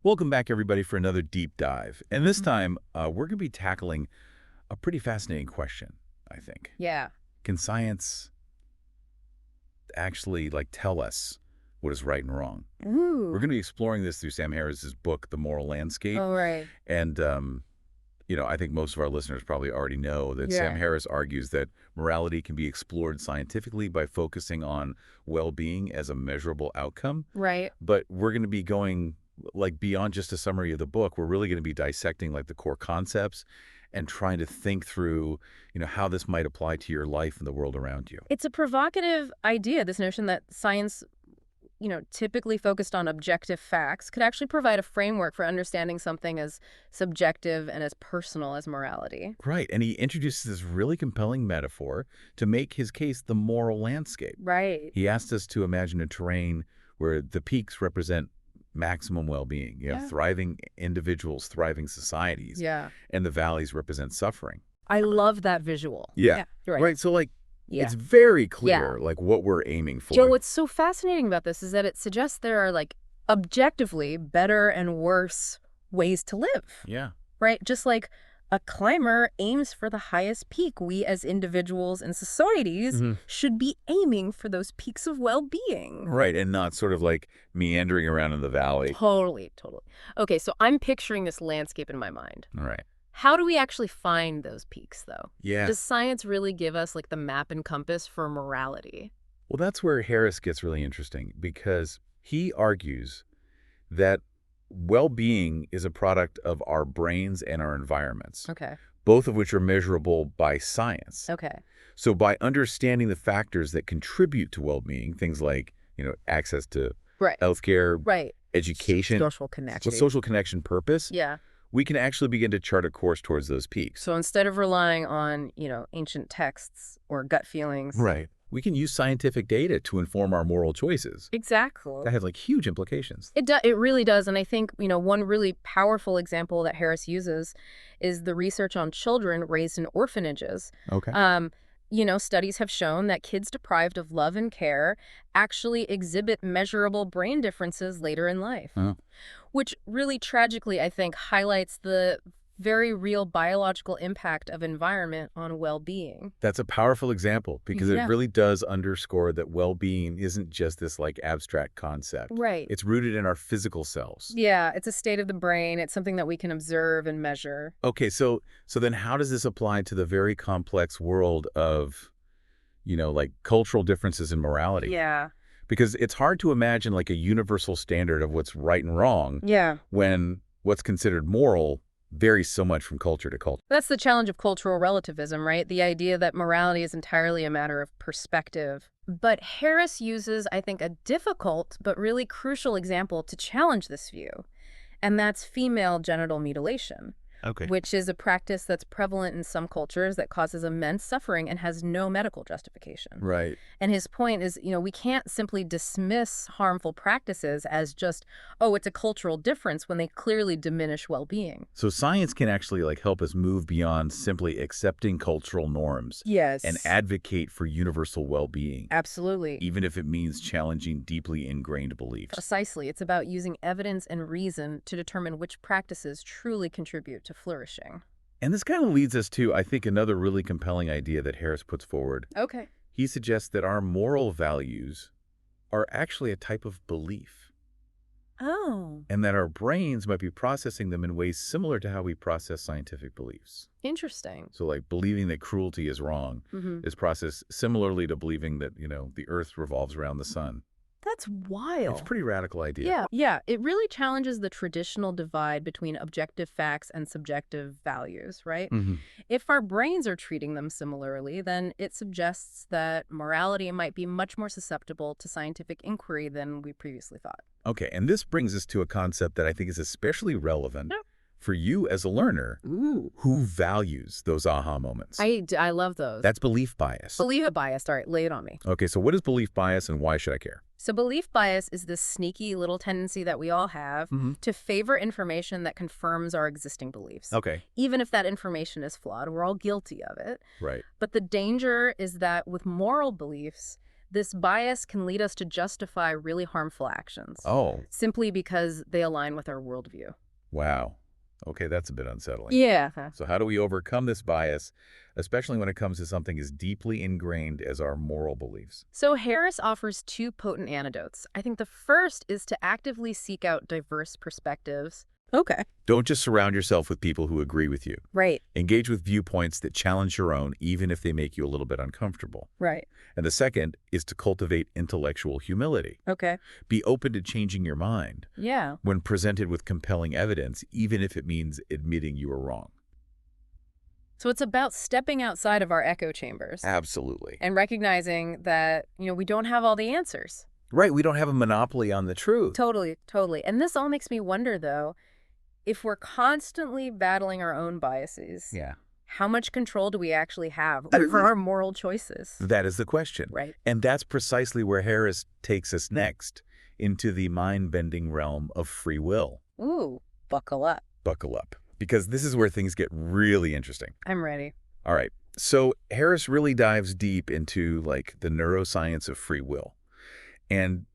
Welcome back, everybody, for another deep dive. And this time, we're going to be tackling a pretty fascinating question, I think. Yeah. Can science actually, tell us what is right and wrong? We're Ooh. going to be exploring this through Sam Harris's book, The Moral Landscape. Oh, right. And, I think most of our listeners probably already know that Sam Yeah. Harris argues that morality can be explored scientifically by focusing on well-being as a measurable outcome. Right. But we're going to be going beyond just a summary of the book. We're really going to be dissecting the core concepts and trying to think through, how this might apply to your life and the world around you. It's a provocative idea, this notion that science, typically focused on objective facts, could actually provide a framework for understanding something as subjective and as personal as morality. Right. And he introduces this really compelling metaphor to make his case the moral landscape. Right. He asked us to imagine a terrain where the peaks represent maximum well-being, Yeah. thriving individuals, thriving societies, Yeah. and the valleys represent suffering. I love that visual. Yeah. You're right. Right. So Yeah. it's very clear what we're aiming for. Joe, what's so fascinating about this is that it suggests there are objectively better and worse ways to live. Yeah. Right? Just like a climber aims for the highest peak, we as individuals and societies should be aiming for those peaks of well-being. Right. And not sort of meandering around in the valley. Totally. Okay, so I'm picturing this landscape in my mind. All right. How do we actually find those peaks, though? Yeah. Does science really give us the map and compass for morality? Well, that's where Harris gets really interesting, because he argues that well-being is a product of our brains and our environments, Okay. both of which are measurable by science. Okay. So by understanding the factors that contribute to well-being, things like, access to Right. healthcare, Right. education, Social connection. social connection, purpose, Yeah. we can actually begin to chart a course towards those peaks. So instead of relying on, ancient texts or gut feelings. Right. We can use scientific data to inform our moral choices. Exactly. That has huge implications. It really does. And I think, one really powerful example that Harris uses is the research on children raised in orphanages. Okay. Studies have shown that kids deprived of love and care actually exhibit measurable brain differences later in life, Oh. which really tragically, I think, highlights the very real biological impact of environment on well-being. That's a powerful example, because Yeah. it really does underscore that well-being isn't just this abstract concept. Right. It's rooted in our physical selves. Yeah, it's a state of the brain. It's something that we can observe and measure. Okay, so then how does this apply to the very complex world of, cultural differences in morality? Yeah. Because it's hard to imagine a universal standard of what's right and wrong Yeah. when what's considered moral varies so much from culture to culture. That's the challenge of cultural relativism, right? The idea that morality is entirely a matter of perspective. But Harris uses, I think, a difficult but really crucial example to challenge this view, and that's female genital mutilation. Okay. Which is a practice that's prevalent in some cultures that causes immense suffering and has no medical justification. Right. And his point is, we can't simply dismiss harmful practices as just, oh, it's a cultural difference, when they clearly diminish well-being. So science can actually help us move beyond simply accepting cultural norms. Yes. And advocate for universal well-being. Absolutely. Even if it means challenging deeply ingrained beliefs. Precisely. It's about using evidence and reason to determine which practices truly contribute to flourishing. And this kind of leads us to, I think, another really compelling idea that Harris puts forward. Okay. He suggests that our moral values are actually a type of belief, Oh. and that our brains might be processing them in ways similar to how we process scientific beliefs. Interesting. So believing that cruelty is wrong is processed similarly to believing that, the earth revolves around the sun. That's wild. It's a pretty radical idea. Yeah. It really challenges the traditional divide between objective facts and subjective values, right? If our brains are treating them similarly, then it suggests that morality might be much more susceptible to scientific inquiry than we previously thought. Okay, and this brings us to a concept that I think is especially relevant Yep. for you as a learner who values those aha moments. I love those. That's belief bias. Belief bias. All right, lay it on me. Okay, so what is belief bias and why should I care? So belief bias is this sneaky little tendency that we all have to favor information that confirms our existing beliefs. Okay. Even if that information is flawed, we're all guilty of it. Right. But the danger is that with moral beliefs, This bias can lead us to justify really harmful actions, Oh, simply because they align with our worldview. wow. Okay, that's a bit unsettling. Yeah. So how do we overcome this bias, especially when it comes to something as deeply ingrained as our moral beliefs? So Harris offers two potent antidotes. I think the first is to actively seek out diverse perspectives. Okay. Don't just surround yourself with people who agree with you. Right. Engage with viewpoints that challenge your own, even if they make you a little bit uncomfortable. Right. And the second is to cultivate intellectual humility. Okay. Be open to changing your mind Yeah. when presented with compelling evidence, even if it means admitting you are wrong. So it's about stepping outside of our echo chambers Absolutely. and recognizing that, we don't have all the answers. Right, we don't have a monopoly on the truth. Totally, totally. And this all makes me wonder, though, if we're constantly battling our own biases, Yeah. how much control do we actually have over our moral choices? That is the question. Right. And that's precisely where Harris takes us next, into the mind-bending realm of free will. Ooh, buckle up. Buckle up, because this is where things get really interesting. I'm ready. All right, so Harris really dives deep into the neuroscience of free will and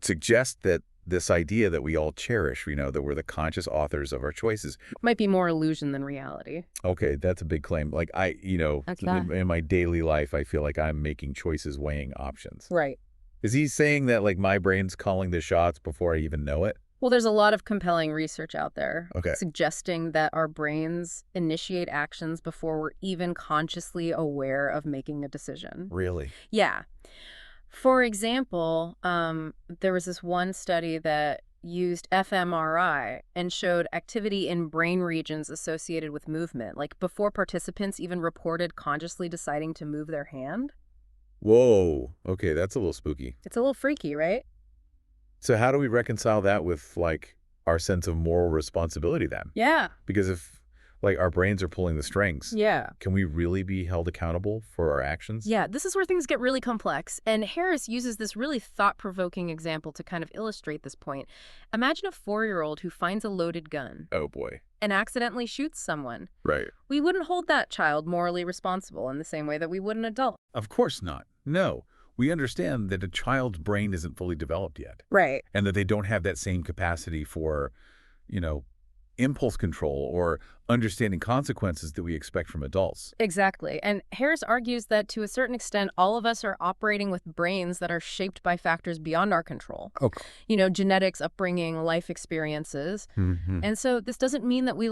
suggests that this idea that we all cherish, that we're the conscious authors of our choices. Might be more illusion than reality. Okay, that's a big claim. Okay. In my daily life, I feel like I'm making choices, weighing options. Right. Is he saying that my brain's calling the shots before I even know it? Well, there's a lot of compelling research out there Okay. suggesting that our brains initiate actions before we're even consciously aware of making a decision. Really? Yeah. For example, there was this one study that used fMRI and showed activity in brain regions associated with movement, like before participants even reported consciously deciding to move their hand. Whoa. Okay, that's a little spooky. It's a little freaky, right? So how do we reconcile that with our sense of moral responsibility then? Yeah. Because if our brains are pulling the strings, Yeah. can we really be held accountable for our actions? Yeah, this is where things get really complex. And Harris uses this really thought-provoking example to kind of illustrate this point. Imagine a 4-year-old who finds a loaded gun Oh boy. and accidentally shoots someone. Right. We wouldn't hold that child morally responsible in the same way that we would an adult. Of course not. No. We understand that a child's brain isn't fully developed yet, Right. and that they don't have that same capacity for, impulse control or understanding consequences that we expect from adults. Exactly. And Harris argues that to a certain extent, all of us are operating with brains that are shaped by factors beyond our control. Okay. Genetics, upbringing, life experiences. Mm-hmm. And so this doesn't mean that we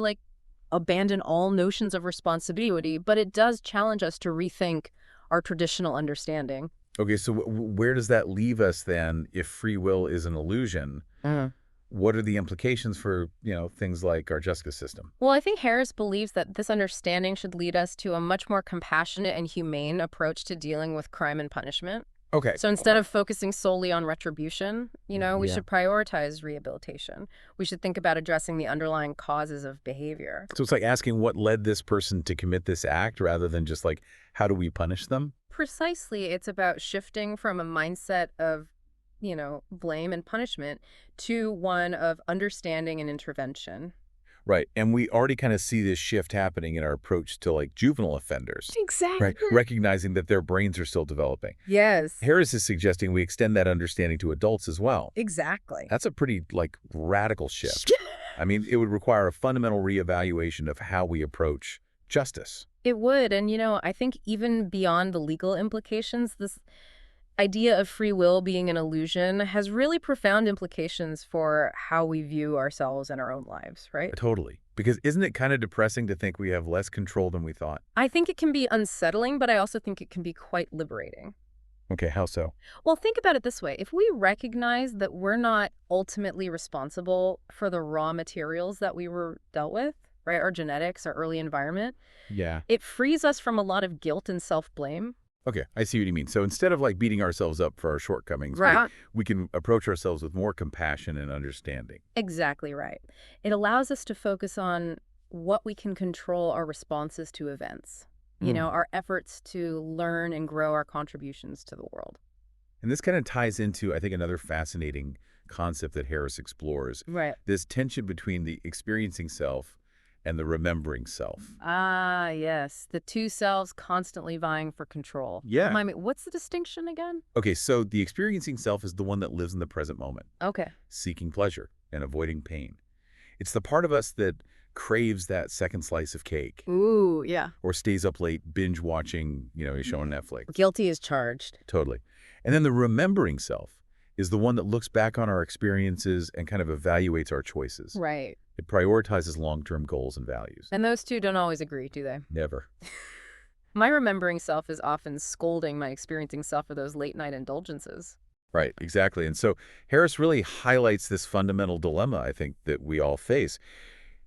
abandon all notions of responsibility, but it does challenge us to rethink our traditional understanding. Okay, so where does that leave us then if free will is an illusion? What are the implications for, things like our justice system? Well, I think Harris believes that this understanding should lead us to a much more compassionate and humane approach to dealing with crime and punishment. Okay. So instead of focusing solely on retribution, we Yeah. should prioritize rehabilitation. We should think about addressing the underlying causes of behavior. So it's like asking what led this person to commit this act rather than just how do we punish them? Precisely, it's about shifting from a mindset of, blame and punishment to one of understanding and intervention. Right. And we already kind of see this shift happening in our approach to juvenile offenders. Exactly. Right. Recognizing that their brains are still developing. Yes. Harris is suggesting we extend that understanding to adults as well. Exactly. That's a pretty radical shift. I mean, it would require a fundamental reevaluation of how we approach justice. It would. And, I think even beyond the legal implications, this idea of free will being an illusion has really profound implications for how we view ourselves and our own lives, right? Totally. Because isn't it kind of depressing to think we have less control than we thought? I think it can be unsettling, but I also think it can be quite liberating. Okay, how so? Well, think about it this way. If we recognize that we're not ultimately responsible for the raw materials that we were dealt with, right, our genetics, our early environment, Yeah. it frees us from a lot of guilt and self-blame. Okay, I see what you mean. So instead of beating ourselves up for our shortcomings, Right. we can approach ourselves with more compassion and understanding. Exactly right. It allows us to focus on what we can control our responses to events, our efforts to learn and grow our contributions to the world. And this kind of ties into, I think, another fascinating concept that Harris explores. Right. This tension between the experiencing self and the remembering self. Ah, yes. The two selves constantly vying for control. Yeah. Remind me, what's the distinction again? Okay, so the experiencing self is the one that lives in the present moment, Okay. seeking pleasure and avoiding pain. It's the part of us that craves that second slice of cake Ooh, yeah. or stays up late binge watching, a show on Netflix. Guilty is charged. Totally. And then the remembering self is the one that looks back on our experiences and kind of evaluates our choices. Right. It prioritizes long-term goals and values. And those two don't always agree, do they? Never. My remembering self is often scolding my experiencing self for those late-night indulgences. Right, exactly. And so Harris really highlights this fundamental dilemma, I think, that we all face.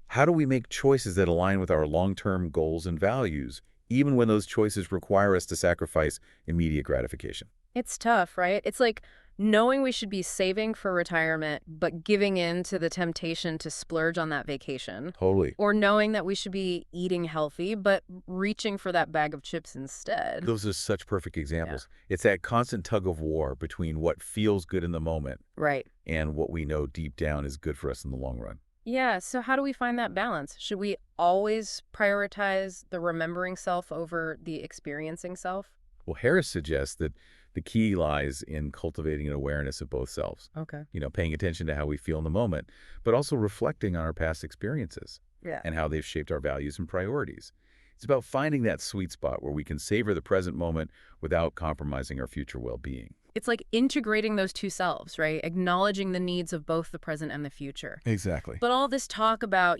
How do we make choices that align with our long-term goals and values, even when those choices require us to sacrifice immediate gratification? It's tough, right? It's like knowing we should be saving for retirement, but giving in to the temptation to splurge on that vacation. Totally. Or knowing that we should be eating healthy, but reaching for that bag of chips instead. Those are such perfect examples. Yeah. It's that constant tug of war between what feels good in the moment Right. and what we know deep down is good for us in the long run. Yeah, so how do we find that balance? Should we always prioritize the remembering self over the experiencing self? Well, Harris suggests that the key lies in cultivating an awareness of both selves. Okay. Paying attention to how we feel in the moment, but also reflecting on our past experiences Yeah. and how they've shaped our values and priorities. It's about finding that sweet spot where we can savor the present moment without compromising our future well-being. It's like integrating those two selves, right? Acknowledging the needs of both the present and the future. Exactly. But all this talk about,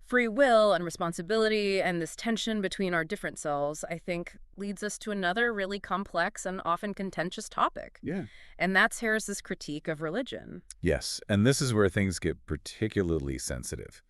free will and responsibility and this tension between our different selves, I think, leads us to another really complex and often contentious topic. Yeah. And that's Harris's critique of religion. Yes, and this is where things get particularly sensitive.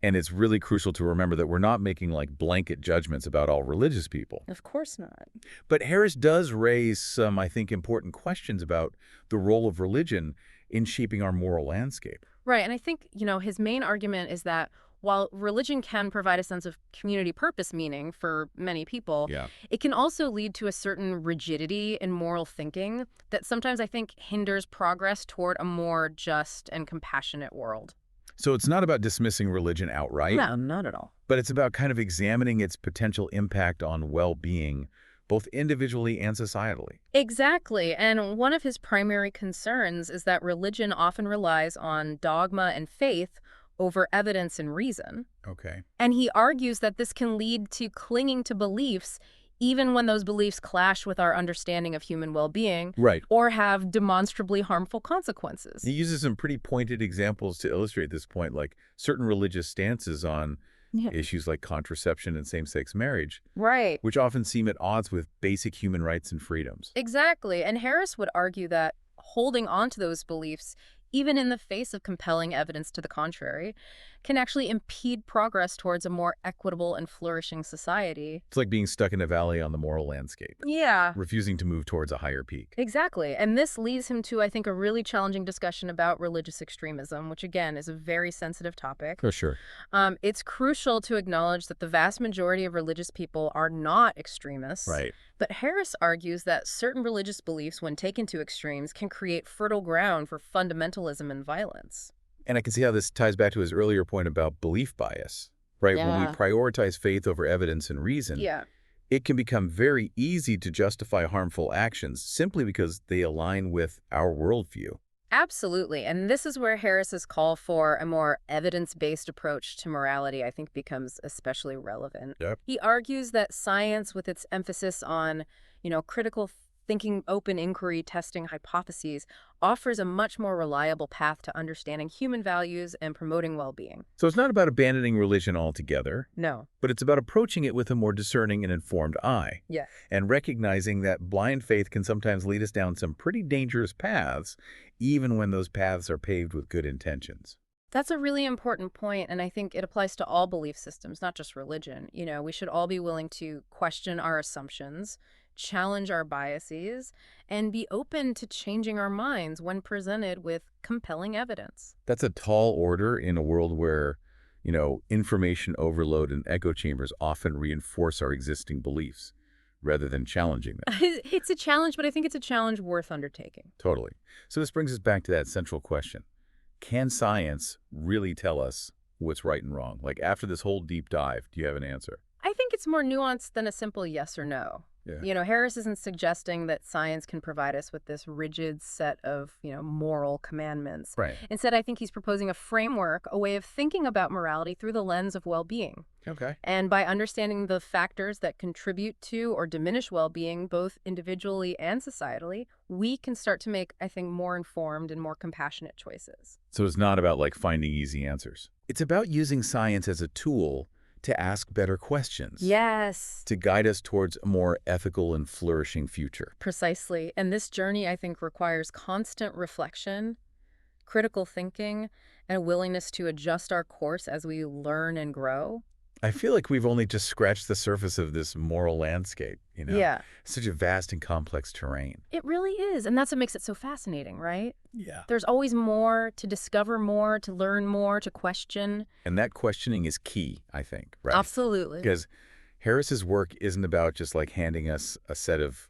And it's really crucial to remember that we're not making blanket judgments about all religious people. Of course not. But Harris does raise some, I think, important questions about the role of religion in shaping our moral landscape. Right, and I think, his main argument is that while religion can provide a sense of community purpose meaning for many people, it can also lead to a certain rigidity in moral thinking that sometimes I think hinders progress toward a more just and compassionate world. So it's not about dismissing religion outright. No, not at all. But it's about kind of examining its potential impact on well-being, both individually and societally. Exactly. And one of his primary concerns is that religion often relies on dogma and faith over evidence and reason. Okay. And he argues that this can lead to clinging to beliefs even when those beliefs clash with our understanding of human well-being, right, or have demonstrably harmful consequences. He uses some pretty pointed examples to illustrate this point, like certain religious stances on issues like contraception and same-sex marriage, right, which often seem at odds with basic human rights and freedoms. Exactly. And Harris would argue that holding on to those beliefs, even in the face of compelling evidence to the contrary, can actually impede progress towards a more equitable and flourishing society. It's like being stuck in a valley on the moral landscape. Yeah. Refusing to move towards a higher peak. Exactly. And this leads him to, I think, a really challenging discussion about religious extremism, which, again, is a very sensitive topic. For sure. It's crucial to acknowledge that the vast majority of religious people are not extremists. Right. But Harris argues that certain religious beliefs, when taken to extremes, can create fertile ground for fundamentalism and violence. And I can see how this ties back to his earlier point about belief bias, right? Yeah. When we prioritize faith over evidence and reason, it can become very easy to justify harmful actions simply because they align with our worldview. Absolutely. And this is where Harris's call for a more evidence-based approach to morality, I think, becomes especially relevant. Yep. He argues that science, with its emphasis on, critical thinking, open inquiry, testing hypotheses, offers a much more reliable path to understanding human values and promoting well-being. So it's not about abandoning religion altogether. No. But it's about approaching it with a more discerning and informed eye. Yeah. And recognizing that blind faith can sometimes lead us down some pretty dangerous paths, even when those paths are paved with good intentions. That's a really important point, and I think it applies to all belief systems, not just religion. We should all be willing to question our assumptions, challenge our biases, and be open to changing our minds when presented with compelling evidence. That's a tall order in a world where, information overload and echo chambers often reinforce our existing beliefs rather than challenging them. It's a challenge, but I think it's a challenge worth undertaking. Totally. So this brings us back to that central question. Can science really tell us what's right and wrong? Like, after this whole deep dive, do you have an answer? I think it's more nuanced than a simple yes or no. Yeah. Harris isn't suggesting that science can provide us with this rigid set of, moral commandments. Right. Instead, I think he's proposing a framework, a way of thinking about morality through the lens of well-being. Okay. And by understanding the factors that contribute to or diminish well-being, both individually and societally, we can start to make, I think, more informed and more compassionate choices. So it's not about, like, finding easy answers. It's about using science as a tool to ask better questions. Yes. To guide us towards a more ethical and flourishing future. Precisely. And this journey, I think, requires constant reflection, critical thinking, and a willingness to adjust our course as we learn and grow. I feel like we've only just scratched the surface of this moral landscape, Yeah. Such a vast and complex terrain. It really is. And that's what makes it so fascinating, right? Yeah. There's always more to discover, more to learn, more to question. And that questioning is key, I think, right? Absolutely. Because Harris's work isn't about just, like, handing us a set of,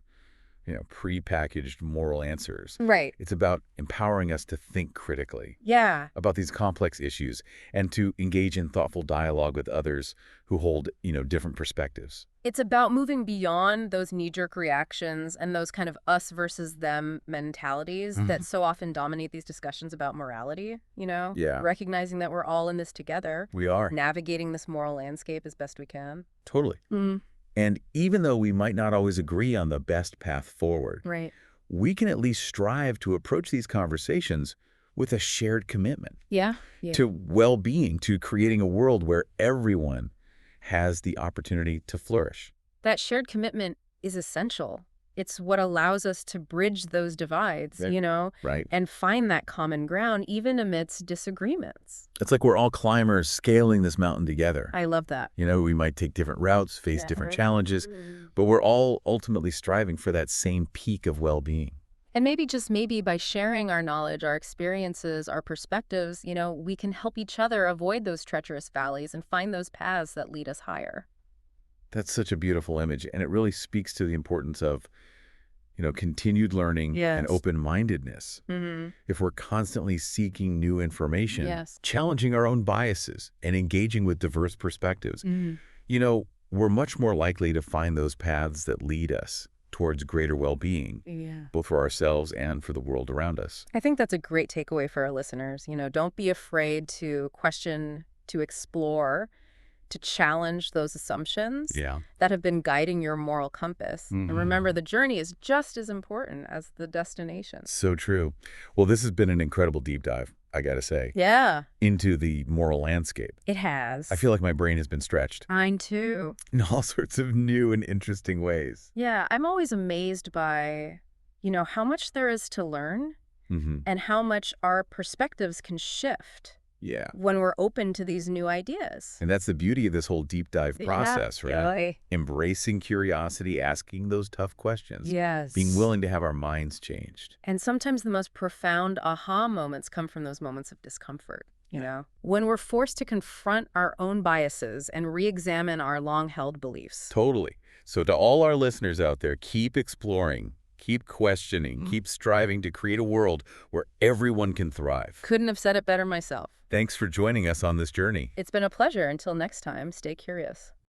prepackaged moral answers. Right. It's about empowering us to think critically Yeah. about these complex issues and to engage in thoughtful dialogue with others who hold, different perspectives. It's about moving beyond those knee-jerk reactions and those kind of us versus them mentalities that so often dominate these discussions about morality, Yeah. Recognizing that we're all in this together, We are. navigating this moral landscape as best we can. Totally. And even though we might not always agree on the best path forward, Right. we can at least strive to approach these conversations with a shared commitment Yeah. to well-being, to creating a world where everyone has the opportunity to flourish. That shared commitment is essential. It's what allows us to bridge those divides, Right. and find that common ground even amidst disagreements. It's like we're all climbers scaling this mountain together. I love that. We might take different routes, face different challenges, Mm-hmm. but we're all ultimately striving for that same peak of well-being. And maybe by sharing our knowledge, our experiences, our perspectives, we can help each other avoid those treacherous valleys and find those paths that lead us higher. That's such a beautiful image, and it really speaks to the importance of, continued learning and Yes. open-mindedness. Mm-hmm. If we're constantly seeking new information, Yes. challenging our own biases, and engaging with diverse perspectives, Mm-hmm. we're much more likely to find those paths that lead us towards greater well-being, Yeah. both for ourselves and for the world around us. I think that's a great takeaway for our listeners. Don't be afraid to question, to explore, to challenge those assumptions Yeah. that have been guiding your moral compass. And remember, the journey is just as important as the destination. So true. Well, this has been an incredible deep dive, I gotta say, Yeah, into the moral landscape. it has. I feel like my brain has been stretched Mine too. in all sorts of new and interesting ways. Yeah, I'm always amazed by, how much there is to learn and how much our perspectives can shift Yeah. when we're open to these new ideas. And that's the beauty of this whole deep dive process, right? Joy. Embracing curiosity, asking those tough questions. Yes. Being willing to have our minds changed. And sometimes the most profound aha moments come from those moments of discomfort, when we're forced to confront our own biases and re-examine our long-held beliefs. Totally. So to all our listeners out there, keep exploring, keep questioning, keep striving to create a world where everyone can thrive. Couldn't have said it better myself. Thanks for joining us on this journey. It's been a pleasure. Until next time, stay curious.